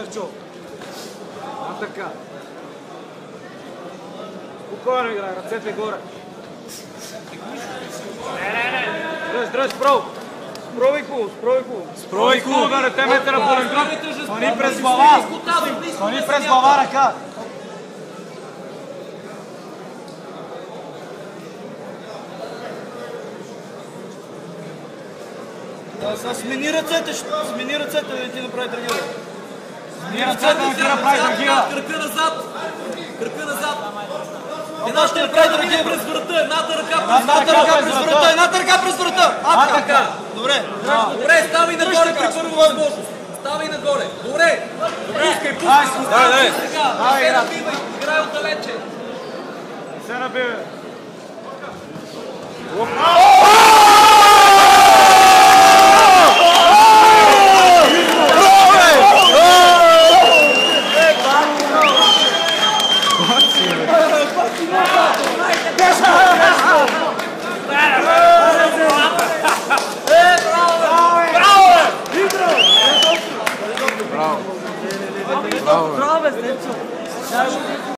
Серчо. Така. Спокойно играй, ръцете горе. Не. Дръж, право. Спробай хубаво. Спробай хубаво да не те мете на болен гръб. Склони през глава. Склони през глава ръка. Смени ръцете да не ти направи трагедия. Смени ръцете да не ти направи трагедия. Кръка назад. Една ще направи трагедия през врата, едната ръка през врата. Добре, ставай нагоре при първа възможност. Ставай нагоре. Добре. Пускай. Играй отдалече. Се набивай. Bravo, Sencio.